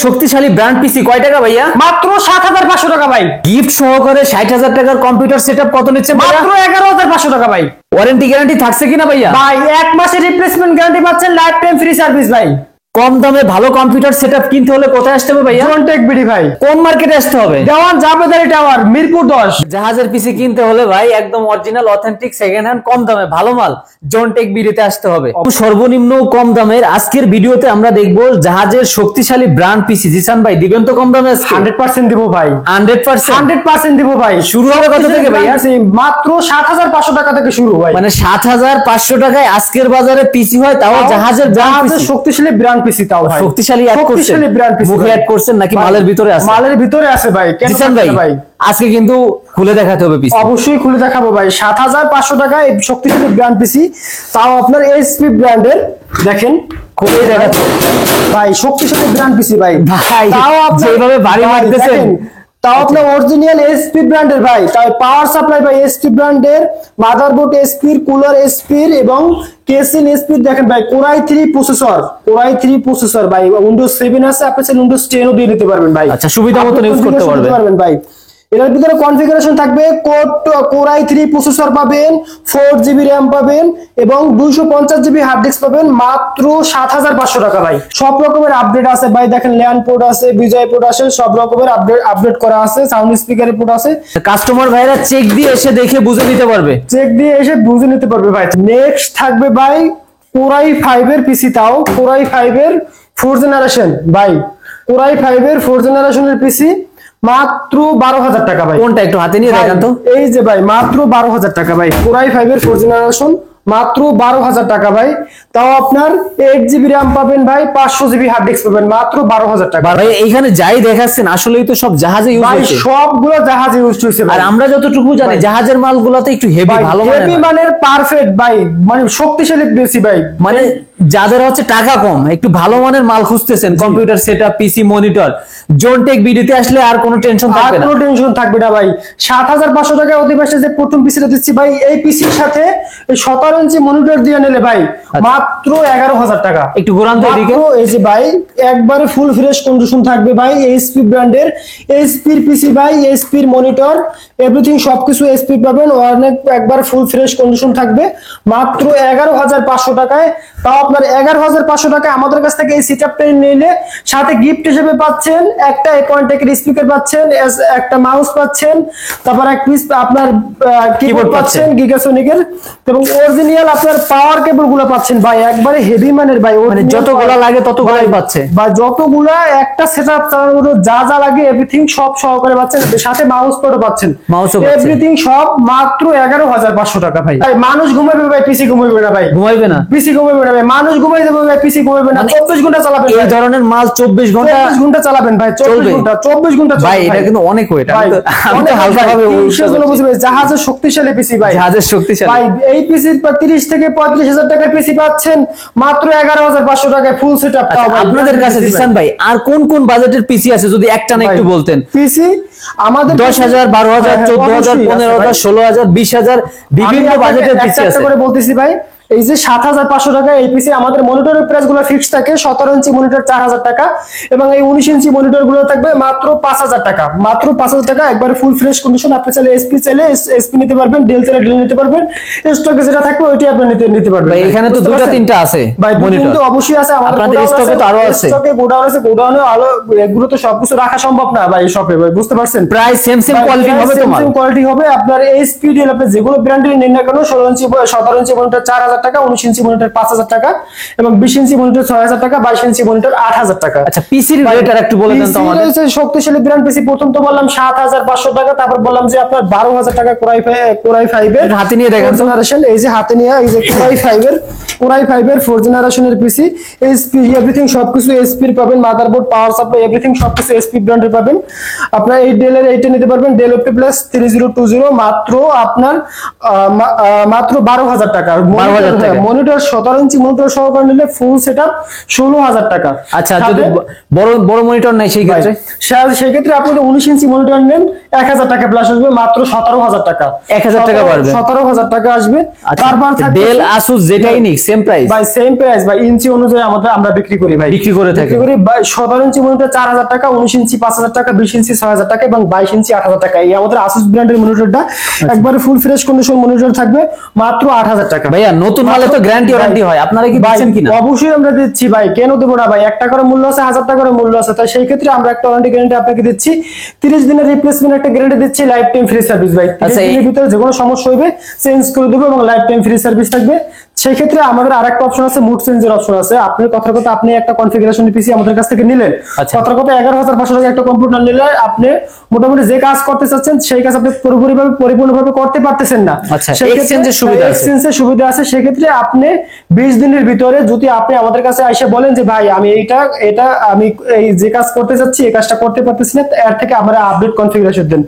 শক্তিশালী ব্র্যান্ড পিসি কয় টাকা ভাইয়া? মাত্র ৭৫০০ টাকা ভাই। গিফট সহকারে ৬০,০০০ টাকার কম্পিউটার সেটআপ কত নিচ্ছে? মাত্র ১১৫০০ টাকা ভাই। ওয়ারেন্টি গ্যারান্টি থাকছে কিনা ভাইয়া? ভাই ১ মাসের রিপ্লেসমেন্ট গ্যারান্টি পাচ্ছেন, লাইফ টাইম ফ্রি সার্ভিস ভাই। কম দামে ভালো কম্পিউটার সেটআপ কিনতে হলে কোথায় আসতে হবে ভাইয়া? জনটেক বিডি ভাই। কোন মার্কেটে আসতে হবে? দেওয়ান জাবেদারি টাওয়ার, মিরপুর ১০। জাহাজের পিসি কিনতে হলে ভাই একদম অরিজিনাল অথেন্টিক সেকেন্ড হ্যান্ড কম দামে ভালো মাল জনটেক বিডিতে আসতে হবে। সর্বনিম্ন কম দামের আজকের ভিডিওতে আমরা দেখব জাহাজের শক্তিশালী ব্র্যান্ড পিসি। জিসান ভাই দিবেন তো কম দামে? 100% দিব ভাই। 100% দিব ভাই। শুরু হবে কত থেকে ভাইয়া? মাত্র ৭৫০০ টাকা থেকে শুরু ভাই। মানে ৭৫০০ টাকায় আজকের বাজারে পিসি হয়, তাও জাহাজের শক্তিশালী ব্র্যান্ড পিসি, তাও ভাই শক্তিশালী ব্র্যান্ড পিসি। মুখে অ্যাড করছেন নাকি মালের ভিতরে আছে? মালের ভিতরে আছে ভাই। জিসান ভাই আজকে কিন্তু খুলে দেখাতে হবে পিসি। অবশ্যই খুলে দেখাবো ভাই। ৭৫০০ টাকায় শক্তিশালী ব্র্যান্ড পিসি, তাও আপনার এসপি ব্র্যান্ডের। দেখেন খুলে দেখাতে ভাই, শক্তিশালী ব্র্যান্ড পিসি ভাই। ভাই তাও যেভাবে বাড়ি মারতেছেন, তাও আপনার অরিজিনাল এসপি ব্র্যান্ডের ভাই। তাই পাওয়ার সাপ্লাই ভাই এসপি ব্র্যান্ডের, মাদারবোর্ড এসপির, কুলার এসপির এবং কেসিন এসপির। দেখেন ভাই কোরাই 3 প্রসেসর ভাই। উইন্ডোজ 7 আছে, আপনি চাইলে উইন্ডোজ 10 ও দিয়ে নিতে পারবেন ভাই। আচ্ছা, সুবিধা মতো ইউজ করতে পারবেন ভাই। এর ভিতরে কনফিগারেশন থাকবে, কোরাই 3 প্রসেসর পাবেন, 4GB র‍্যাম পাবেন এবং 250GB হার্ড ডিস্ক পাবেন মাত্র ৭৫০০ টাকা ভাই। সব রকমের আপডেট আছে ভাই। দেখেন ল্যান্ড পোর্ট আছে, বিজয় পোর্ট আছে, সব রকমের আপডেট করা আছে, সাউন্ড স্পিকারের পোর্ট আছে। কাস্টমার ভাইরা চেক দিয়ে এসে দেখে বুঝে নিতে পারবে ভাই। নেক্সট থাকবে ভাই কোরাই 5 এর পিসি, তাও কোরাই 5 এর 4th জেনারেশন ভাই। কোরাই 5 এর 4th জেনারেশনের পিসি মাত্র ১২,০০০ টাকা ভাই। কোনটা একটু হাতে নিয়ে দেখান তো। এই যে ভাই মাত্র ১২,০০০ টাকা ভাই। কোরাই 5 এর 4th জেনারেশন মাত্র ১২,০০০ টাকা ভাই। তাও আপনার 8GB র‍্যাম পাবেন ভাই, 500GB হার্ড ডিস্ক পাবেন মাত্র ১২,০০০ টাকা ভাই। এইখানে যাই দেখাচ্ছেন আসলেই তো সব জাহাজে ইউজ হচ্ছে, সবগুলো জাহাজে ইউজ হচ্ছে। আর আমরা যতটুকু জানি জাহাজের মালগুলোতে একটু হেভি, ভালো মানের পারফেক্ট ভাই, মানে শক্তিশালী বেশি ভাই। মানে যাদের হচ্ছে টাকা কম, একটু ভালো মানের মাল খুঁজতেছেন, কম্পিউটার সেটআপ, পিসি, মনিটর, জনটেক বিডিতে আসলে আর কোনো টেনশন থাকবে না। কোনো টেনশন থাকবে না ভাই। ৭৫০০ টাকা অধিবাসে যে প্রথম পিসিটা দিচ্ছি ভাই, এই পিসির সাথে 17 ইঞ্চি মনিটর দিয়ে নিলে ভাই মাত্র ১১,০০০ টাকা। একটু ঘোরান তো এদিকে। এই যে ভাই একবারে ফুল ফ্রেশ কন্ডিশন থাকবে ভাই। এইচপি ব্র্যান্ডের এইচপির পিসি ভাই, এইচপির মনিটর, এভরিথিং সবকিছু এইচপি পাবেন। অনেক একবার ফুল ফ্রেশ কন্ডিশন থাকবে মাত্র ১১,৫০০ টাকায়। তাও আপনার ১১,৫০০ টাকায় আমাদের কাছ থেকে এই সেটআপটা নিলে সাথে গিফট হিসেবে পাচ্ছেন একটা A.Tech স্পিকার পাচ্ছেন, একটা মাউস পাচ্ছেন, তারপর এক পিস আপনার কিবোর্ড পাচ্ছেন গিগাসনিকের, এবং অরিজিনাল আপনার পাওয়ার কেবল গুলো পাচ্ছেন ভাই। একবারে হেভি মানের ভাই, মানে যতগুলা লাগে ততগুলাই পাচ্ছে বা যতগুলা একটা সেটআপ চালানোর যা যা লাগে এভরিথিং সব সহকারে পাচ্ছেন। সাথে মাউস প্যাডও পাচ্ছেন, এভরিথিং সব মাত্র ১১,৫০০ টাকা ভাই। মানুষ ঘুমাবে ভাই, পিসি ঘুমাবে না ভাই। ঘুমাইবে না, পিসি ঘুমাবে না ভাই। মানুষ ঘুমাই যাবে ভাই, পিসি ঘুমাবে না। 24 ঘন্টা চালাবেন এই ধরনের মাল। 24 ঘন্টা চালাবেন ভাই। 24 ঘন্টা ভাই। এটা কিন্তু অনেক ওয়েট, আমি তো হালকা ভাবে বুঝবে। জাহাজের শক্তিশালী পিসি ভাই, জাহাজের শক্তিশালী ভাই। এই পিসির 30 থেকে 35,০০০ টাকার পিসি পাচ্ছেন মাত্র ১১,৫০০ টাকায় ফুল সেটআপ। আপনাদের কাছে জিসান ভাই আর কোন কোন বাজেটের পিসি আছে যদি একটা না একটু বলতেন? পিসি আমাদের ১০,০০০, ১২,০০০, ১৪,০০০, ১৫,০০০, ১৬,০০০, ২০,০০০ বিভিন্ন বাজেটের পিসি আছে করে বলতেছি ভাই। এই যে ৭৫০০ টাকা এই পিসি, আমাদের মনিটরের প্রাইস গুলো ফিক্স থাকে। 17 ইঞ্চি মনিটর ৪,০০০ টাকা এবং এই 19 ইঞ্চি মনিটর গুলো থাকবে মাত্র ৫,০০০ টাকা। মাত্র ৫,০০০ টাকা, একবারে ফুল ফ্রেশ কন্ডিশন। আপনি চাইলে এসপি চাইলে এসপি নিতে পারবেন, ডেল চাইলে ডেল নিতে পারবেন। স্টকে যেটা থাকবে ওইটাই আপনি নিতে পারবেন। এখানে তো দুটো তিনটা আছে ভাই, মনিটর অবশ্যই আছে। আপনাদের স্টকে তো আরো আছে। স্টকে গোডাউন আছে, গোডাউনে আলো এগুলো তো সবকিছু রাখা সম্ভব না ভাই শপে ভাই, বুঝতে পারছেন। প্রায় সেম কোয়ালিটি হবে, তোমার সেম কোয়ালিটি হবে। আপনার এসপি ডেল আপনি যেগুলো ব্র্যান্ডের নিন না কেন, 16 ইঞ্চি 17 ইঞ্চি মনিটর ৪,০০০ টাকা, 19 ইঞ্চি মনিটর ৫,০০০ টাকা এবং 20 ইঞ্চি মনিটর ৬,০০০ টাকা, 22 ইঞ্চি মনিটর ৮,০০০ টাকা। আচ্ছা, পিসির রেট আর একটু বলে দেন তো আমাদের। শক্তিশালী ব্র্যান্ড পিসি প্রথম তো বললাম ৭৫০০ টাকা, তারপর বললাম যে আপনার ১২,০০০ টাকা কোরাই 5 এর হাতে নিয়ে দেখেন জেনারেশন। এই যে হাতে নিয়ে, এই যে কোরাই 5 এর 4th জেনারেশনের পিসি। এইচপি এভরিথিং সবকিছু এইচপি পাবেন, মাদারবোর্ড, পাওয়ার সাপ্লাই এভরিথিং সবকিছু এইচপি ব্র্যান্ডের পাবেন। আপনার এই ডেলের এইটা নিতে পারবেন, ডেল OP+ 3020 মাত্র আপনার মাত্র ১২,০০০ টাকা। 16,000 টাকা। মনিটর 17 ইঞ্চি মনিটর সহকারে নিলে ফুল সেটআপ 16,000 টাকা। আচ্ছা, যদি বড় বড় মনিটর নাই সেই ক্ষেত্রে? সেই ক্ষেত্রে আপনি যদি 19 ইঞ্চি মনিটর নেন 1000 টাকা প্লাস আসবে, মাত্র 17,000 টাকা। 1000 টাকা বাড়বে, 17,000 টাকা আসবে। তারপর থাকবে ডেল আসুস যেটাই নিক সেম প্রাইস ভাই, সেম প্রাইস ভাই, ইঞ্চি অনুযায়ী আমরা বিক্রি করি ভাই, বিক্রি করে থাকি। 17 ইঞ্চি মনিটর 4000 টাকা, 19 ইঞ্চি 5000 টাকা, 20 ইঞ্চি 6000 টাকা এবং 22 ইঞ্চি 8000 টাকা। এই আমাদের আসুস ব্র্যান্ডের মনিটরটা একবারে ফুল ফ্রেশ কন্ডিশন মনিটর থাকবে মাত্র 8000 টাকা। ভাইয়া নতুন মালে তো গ্যারান্টি ওয়ারেন্টি হয়, আপনারা কি দিচ্ছেন কিনা? অবশ্যই আমরা দিচ্ছি ভাই, কেন দেবো না ভাই? 1 টাকার মূল্য আছে, 1000 টাকার মূল্য আছে, তাই সেই ক্ষেত্রে আমরা একটা ওয়ারেন্টি গ্যারান্টি আপনাকে দিচ্ছি, 30 দিনের রিপ্লেসমেন্ট একটা গ্যারান্টি দিচ্ছি, লাইফ টাইম ফ্রি সার্ভিস ভাই। 30 দিনের ভিতরে যে কোনো সমস্যা হবে চেঞ্জ করে দেবো এবং লাইফ টাইম ফ্রি সার্ভিস থাকবে। সেই ক্ষেত্রে আমাদের আরেকটা অপশন আছে, মুড চেঞ্জের অপশন আছে। আপনার কথার কথা আপনি একটা কনফিগারেশন পিসি আমাদের কাছ থেকে নিলেন, কথার কথা 11,500 টাকা একটা কম্পিউটার নিলে আপনি মোটামুটি যে কাজ করতে চাচ্ছেন সেই কাজ আপনি পরিপূর্ণভাবে করতে পারতেছেন না, এক্সচেঞ্জের সুবিধা আছে। এক্সচেঞ্জের সুবিধা আছে। সেক্ষেত্রে আপনি 20 দিনের ভিতরে যদি আপনি আমাদের কাছে এসে বলেন যে ভাই আমি এটা আমি এই যে কাজ করতে চাচ্ছি এই কাজটা করতে পারতেছি না, এর থেকে আমরা আপডেট কনফিগারেশন দেন,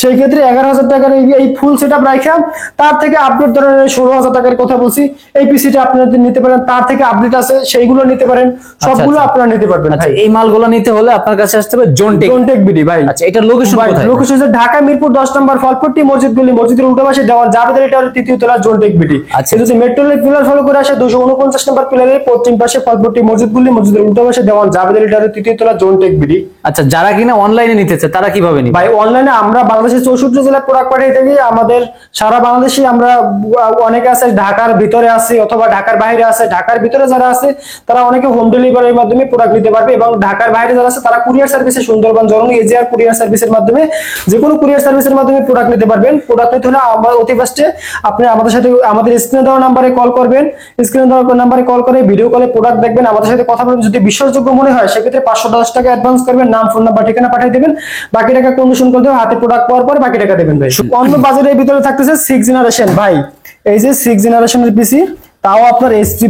সেই ক্ষেত্রে 11,000 টাকার এই ফুল সেটআপ রাখা, তার থেকে আপডেট ধরেন 16,000 টাকার কথা বলছি, এই পিসিটা আপনারা নিতে পারেন, তার থেকে আপডেট আছে সেইগুলো নিতে পারেন, সবগুলো আপনারা নিতে পারবেন ভাই। এই মালগুলো নিতে হলে আপনার কাছে আসতে হবে জোনটেক বিডি ভাই। আচ্ছা, এটা লোকেশন কোথায়? লোকেশন হচ্ছে ঢাকা মিরপুর 10 নম্বর ফলপট্টি মসজিদ গলি, মসজিদের উল্টো পাশে দেওয়ান জাবেদ আলী টাওয়ারের 3য় তলা জোনটেক বিডি। আচ্ছা, যদি মেট্রো রেল পিলার ফলো করে আসে 249 নম্বর পিলারের পশ্চিম পাশে ফলপট্টি মসজিদ গলি, মসজিদের উল্টো পাশে দেওয়ান জাবেদ আলী টাওয়ারের 3য় তলা জোনটেক বিডি। আচ্ছা, যারা কিনা অনলাইনে নিতে চায় তারা কিভাবে নিবে? ভাই অনলাইনে আমরা বাংলাদেশের 64 জেলায় প্রোডাক্ট পাঠিয়ে থাকি, আমাদের সারা বাংলাদেশে আমরা অনেকে আছে ঢাকার ভিতরে আছে অথবা ঢাকার বাইরে আছে, ঢাকার ভিতরে যারা আছে তারা অনেকে হোম ডেলিভারির মাধ্যমে প্রোডাক্ট নিতে পারবে এবং ঢাকার বাইরে যারা আছে তারা কুরিয়ার সার্ভিসে সুন্দরবন জরনি এজিআর কুরিয়ার সার্ভিসের মাধ্যমে যে কোনো কুরিয়ার সার্ভিসের মাধ্যমে প্রোডাক্ট নিতে পারবেন। প্রোডাক্ট নিতে হলে আমরা অতি ফাস্টে আপনি আমাদের সাথে আমাদের স্ক্রিনে দেওয়া নাম্বারে কল করবেন, স্ক্রিনে দেওয়া নাম্বারে কল করে ভিডিও কলে প্রোডাক্ট দেখবেন, আমাদের সাথে কথা বলবেন, যদি বিশ্বাসযোগ্য মনে হয় সেক্ষেত্রে 510 টাকা অ্যাডভান্স করবেন, নাম ফোন নাম্বার ঠিকানা পাঠিয়ে দেবেন, বাকি টাকা কন্ডিশন করে দেবেন, হাতে প্রোডাক্ট পাওয়ার পর বাকি টাকা দেবেন ভাই। অন্য বাজারের ভিতরে থাকতেছে 6 জেনারেশন ভাই, এই যে 6 জেনারেশনের পিসি, তাও আপনার এসপি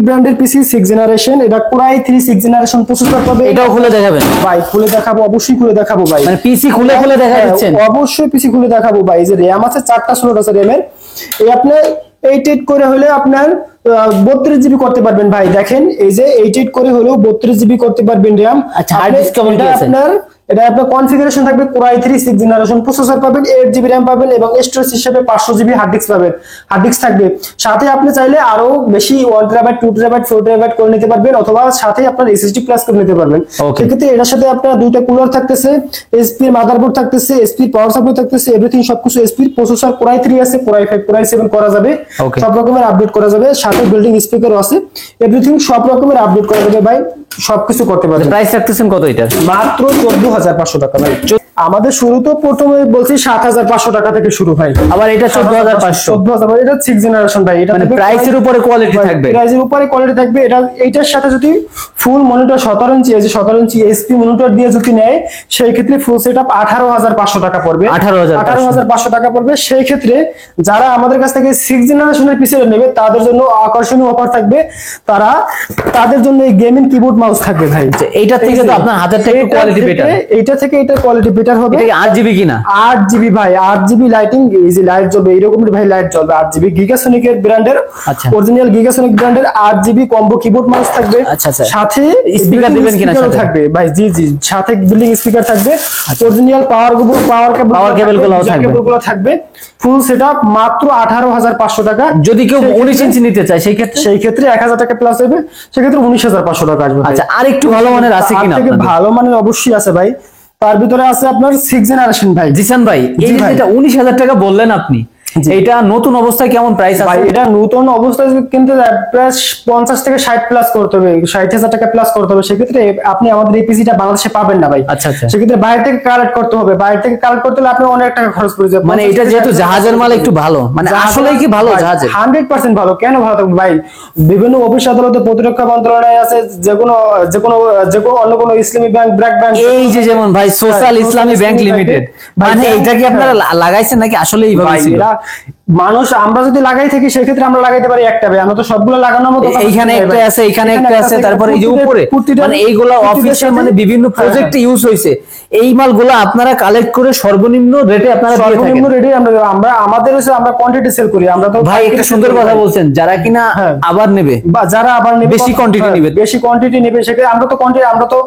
ব্র্যান্ডের পিসি 6 জেনারেশন, এটা কোরাই 3 6 জেনারেশন প্রসেসর পাবে। এটাও খুলে দেখাবেন ভাই? খুলে দেখাবো, অবশ্যই খুলে দেখাবো ভাই। মানে পিসি খুলে দেখা দিচ্ছেন? অবশ্যই পিসি খুলে দেখাবো ভাই। এই যে র‍্যাম আছে 4টা স্লট আছে র‍্যামের, এই আপনি 8 করে হলে আপনার 32 জিবি করতে পারবেন ভাই। দেখেন এই যে 8 করে হলেও 32 জিবি করতে পারবেন র‍্যাম। আচ্ছা, হার্ড ডিস্ক কেমন কি আছে? এটা আপনার কনফিগারেশন থাকবে কোরাই 3 6 জেনারেশন প্রসেসর পাবেন, 8 জিবি র‍্যাম পাবেন এবং স্টোরেজ হিসেবে 500 জিবি হার্ড ডিস্ক পাবেন। হার্ড ডিস্ক থাকবে সাথে, আপনি চাইলে আরো বেশি 1 টেরাবাইট 2 টেরাবাইট 4 টেরাবাইট করে নিতে পারবেন অথবা সাথে আপনার এসএসডি প্লাস করে নিতে পারবেন। সেক্ষেত্রে এটার সাথে আপনার দুইটা কুলার থাকতেছে, এসপি মাদারবোর্ড থাকতেছে, এসপি পাওয়ার সাপ্লাই থাকতেছে, এভরিথিং সবকিছু এসপি। প্রসেসর কোরাই 3 আছে, কোরাই 5 কোরাই 7 করা যাবে, সব রকমের আপডেট করা যাবে, সাথে বিল্ডিং স্পিকারও আছে, এভরিথিং সব রকমের আপডেট করা যাবে ভাই, সবকিছু করতে পারবেন। প্রাইস রাখতেছেন কত এটা? মাত্র 14,500 টাকা ভাই। আমাদের শুরু তো প্রথমে বলছি 7,500 টাকা থেকে শুরু ভাই, আবার এটা 14,500। এটা 6 জেনারেশন ভাই, এটা মানে প্রাইসের উপরে কোয়ালিটি থাকবে, প্রাইসের উপরে কোয়ালিটি থাকবে। এটা এইটার সাথে যদি ফুল মনিটর 17 ইঞ্চি এই যে 17 ইঞ্চি এসপি মনিটর দিয়ে যদি নেয় সেই ক্ষেত্রে ফুল সেটআপ 18,500 টাকা পড়বে, 18,500 টাকা পড়বে। সেই ক্ষেত্রে যারা আমাদের কাছ থেকে 6 জেনারেশনের পিসি নেবে তাদের জন্য আকর্ষণীয় অফার থাকবে, তাদের জন্য এই গেমিং কিবোর্ড মাউস থাকবে ভাই। এইটা থেকে তো আপনার হাতের থেকে কোয়ালিটি বেটার, এইটা থেকে এটা কোয়ালিটি বেটার হবে। এটা 8 জিবি কিনা? 8 জিবি ভাই, 8 জিবি লাইটিং, এই যে লাইট জ্বলবে এরকম ভাই, লাইট জ্বলবে 8 জিবি গিগাসনিক এর ব্র্যান্ডের, অরিজিনাল গিগাসনিক ব্র্যান্ডের 8 জিবি কম্বো কিবোর্ড মাউস থাকবে। সাথে স্পিকার দিবেন কিনা? সাথে থাকবে ভাই, জি সাথে বিল্ডিং স্পিকার থাকবে, অরিজিনাল পাওয়ার কেবলগুলো থাকবে। ফুল সেটআপ মাত্র 18,500 টাকা। যদি কেউ 19 ইঞ্চি নিতে চায় সেই ক্ষেত্রে 1000 টাকা প্লাস হবে, সেই ক্ষেত্রে 19,500 টাকা আসবে। আচ্ছা, আর একটু ভালো মানের আছে কিনা? ভালো মানের অবশ্যই আছে ভাই, তার ভিতরে আছে আপনার 6 জেনারেশন ভাই। জিসান ভাই, এই যেটা 19,000 টাকা বললেন আপনি, এটা নতুন অবস্থায় কেমন প্রাইস আছে? ভাই এটা নতুন অবস্থায় কিন্তু প্রায় 50 থেকে 60 প্লাস করতে হবে, 60,000 টাকা প্লাস করতে হবে। সেক্ষেত্রে আপনি আমাদের এই পিসিটা বাংলাদেশে পাবেন না ভাই। আচ্ছা, সেক্ষেত্রে বাইরে থেকে কালেক্ট করতে হবে, বাইরে থেকে কালেক্ট করতে হলে আপনার অনেক টাকা খরচ পড়ে যাবে। মানে এটা যেহেতু জাহাজের মাল একটু ভালো, মানে আসলেই কি ভালো জাহাজের? 100% ভালো। কেন ভালো থাকবে ভাই? বিভিন্ন অফিস আদালতে, প্রতিরক্ষা মন্ত্রণালয় আছে, যে কোনো অন্য কোনো ইসলামী ব্যাংক, ব্র্যাক ব্যাংক, এই যে যেমন ভাই সোশ্যাল ইসলামী ব্যাংক লিমিটেড, মানে এটা কি আপনারা লাগাইছেন নাকি আসলে এইভাবে ছিল? মানুষ আমরা যদি লাগাই থাকি সেক্ষেত্রে আমরা লাগাইতে পারি একটা ভাই, আমরা তো সবগুলো লাগানোর মতো এইখানে একটা আছে, এখানে একটা আছে, তারপরে এই যে উপরে মানে এইগুলা অফিসে মানে বিভিন্ন প্রজেক্টে ইউজ হইছে। এই মালগুলো আপনারা কালেক্ট করে সর্বনিম্ন রেটে আপনারা দিয়ে থাকেন। সর্বনিম্ন রেটে আমরা আমাদের হচ্ছে আমরা কোয়ান্টিটি সেল করি। আমরা তো ভাই একটা সুন্দর কথা বলছেন, যারা কিনা আবার নেবে বা যারা আবার নেবে বেশি কোয়ান্টিটি নেবে, বেশি কোয়ান্টিটি নেবে, সেক্ষেত্রে আমরা তো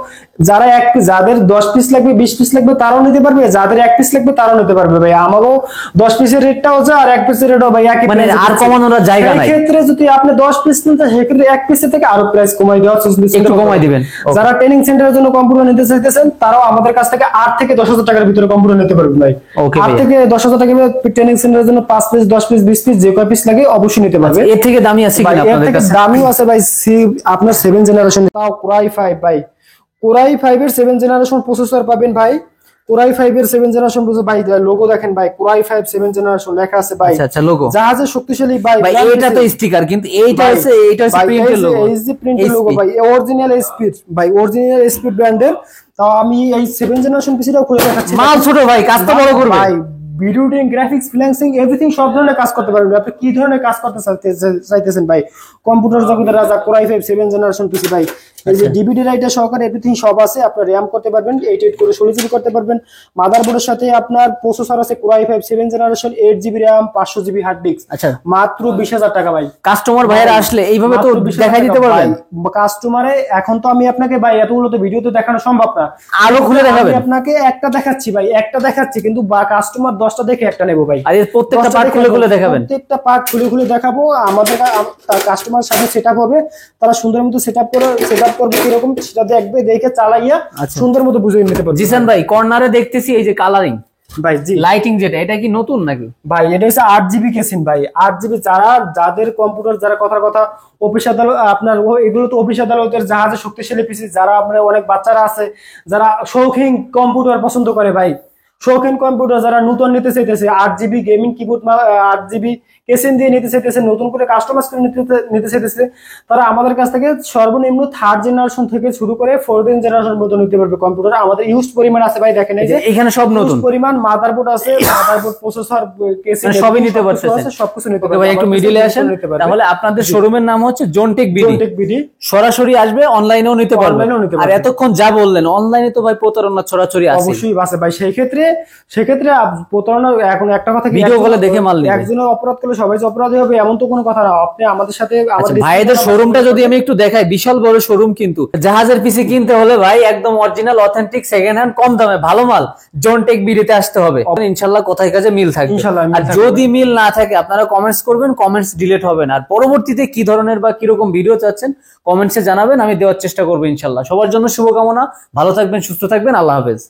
যারা যাদের 10 পিস লাগবে 20 পিস লাগবে তারাও নিতে পারবে, যাদের 1 পিস লাগবে তারাও নিতে পারবে ভাই। আমারও 10 পিসের রেটটা হচ্ছে আর 1 পিসের রেটও ভাই একই, মানে আর কমানোর জায়গা নাই। এই ক্ষেত্রে যদি আপনি 10 পিস নিতে সেক্ষেত্রে 1 পিসের থেকে আরো প্রাইস কমাই দেওয়া একটু কমাই দিবেন। যারা ট্রেনিং সেন্টারের জন্য কম্পিউটার নিতে চাইতেছেন তারাও আমাদের কাছ থেকে 8 থেকে 10,000 টাকার ভিতরে কম্পিউটার নিতে পারবেন ভাই। 8 থেকে 10,000 টাকা ট্রেনিং সেন্টারের জন্য 5 পিস 10 পিস 20 পিস যে কয় পিস লাগে অবশ্যই নিতে পারবে। এর থেকে দামি আছে কিনা আপনাদের কাছে? দামিও আছে ভাই, আপনার 7 জেনারেশন তাও কোরাই 5 ভাই, কোরাই 5 এর 7 জেনারেশন প্রসেসর পাবেন ভাই। কোরাই 5 এর 7 জেনারেশন প্রসেসর ভাই, লোগো দেখেন ভাই, কোরাই 5 7 জেনারেশন লেখা আছে ভাই। আচ্ছা লোগো জাহাজের শক্তিশালী ভাই। ভাই এটা তো স্টিকার, কিন্তু এইটা আছে, এইটা আছে প্রিন্টের লোগো, এই যে প্রিন্টের লোগো ভাই, অরিজিনাল স্পিড ভাই, অরিজিনাল স্পিড ব্র্যান্ডের। তাও আমি এই 7 জেনারেশন পিসিটাও খুলে দেখাচ্ছি। মাল ছোট ভাই, কাজটা বড় করবে ভাই। Video editing, graphics, freelancing everything সব ধরনের কাজ করতে পারবেন। আপনি কি ধরনের কাজ করতে চাইতেছেন ভাই? কম্পিউটার জগতের রাজা কোরাই 5 7 জেনারেশন পিসি ভাই। এই যে ডিভিডি রাইটার সহকারে এভরিথিং সব আছে। আপনার র‍্যাম করতে পারবেন 8 করে 16 জিবি করতে পারবেন। মাদারবোর্ডের সাথে আপনার প্রসেসর আছে core i 5 7 generation 8 GB RAM 500 GB hard disk. আচ্ছা মাত্র 20,000 টাকা ভাই। কাস্টমার ভাইরা আসলে এইভাবে তো দেখাই দিতে পারবেন কাস্টমারে। এখন তো আমি আপনাকে ভাই এতগুলো তো ভিডিওতে দেখানো সম্ভব না, আরো খুলে দেখাবেন। আমি আপনাকে একটা দেখাচ্ছি ভাই, একটা দেখাচ্ছি, কিন্তু কাস্টমার 10টা দেখে একটা নেব ভাই। আর এর প্রত্যেকটা পার্ট খুলে খুলে দেখাবেন, প্রত্যেকটা পার্ট খুলে খুলে দেখাবো। আমাদের কাস্টমার সাথে সেটআপ হবে, তারা সুন্দর মতো সেটআপ করবে কিরকম সেটা দেখবে, দেখে চালাইয়া সুন্দর মতো বুঝিয়ে নিতে পারবে। জিসান ভাই কর্নারে দেখতেছি এই যে কালারিং ভাই, জি লাইটিং যেটা, এটা কি নতুন নাকি ভাই? এটা হচ্ছে 8 জিবি কেসিন ভাই, 8 জিবি। যাদের কম্পিউটার, যারা কথা অফিস আদালত, আপনার এগুলো তো অফিস আদালতের জাহাজে শক্তিশালী পিসি, যারা আপনার অনেক বাচ্চারা আছে যারা শৌখিন কম্পিউটার পছন্দ করে ভাই, শৌখিন কম্পিউটার যারা নতুন নিতে চাইতেছে, 8 GB gaming keyboard 8 GB casing দিয়ে নিতে চাইতেছে, নতুন করে কাস্টমাইজ করে নিতে চাইতেছে, তারা আমাদের কাছ থেকে সর্বনিম্ন 3rd জেনারেশন থেকে শুরু করে 4th জেনারেশন পর্যন্ত নিতে পারবে কম্পিউটার। আমাদের ইউজ পরিমাণ আছে ভাই, দেখেন এই যে এখানে সব নতুন পরিমাণ মাদারবোর্ড আছে, মাদারবোর্ড প্রসেসর কেসিন সবই নিতে পারতেছেন, সবকিছু নিতে ওকে পারবে ভাই একটু মিডিলে আসেন। তাহলে আপনাদের শোরুমের নাম হচ্ছে জোনটেক বিডি, সরাসরি আসবে, অনলাইনেও নিতে পারবে। আর এতক্ষণ যা বললেন অনলাইনে তো ভাই প্রতারণা ছড়াছড়ি আছে, অবশ্যই আছে ভাই। সেই ক্ষেত্রে প্রতারণা, এখন একটা কথা, ভিডিও কলে দেখে মাল নেবে। একজনের অপরাধ করলে সবাই যে অপরাধী হবে এমন তো কোনো কথা না। আপনি আমাদের সাথে ভাইদের শোরুমটা যদি আমি একটু দেখাই, বিশাল বড় শোরুম, কিন্তু জাহাজের পিসি কিনতে হলে ভাই একদম অরিজিনাল অথেন্টিক সেকেন্ড হ্যান্ড কম দামে ভালো মাল জোনটেক বিডিতে আসতে হবে। ইনশাআল্লাহ কথায় কাজে মিল থাকবে। আর যদি মিল না থাকে আপনারা কমেন্টস করবেন, কমেন্টস ডিলিট হবে না। আর পরবর্তীতে কি ধরনের বা কিরকম ভিডিও চাচ্ছেন কমেন্টসে জানাবেন, আমি দেওয়ার চেষ্টা করবো ইনশাআল্লাহ। সবার জন্য শুভকামনা, ভালো থাকবেন, সুস্থ থাকবেন, আল্লাহ হাফেজ।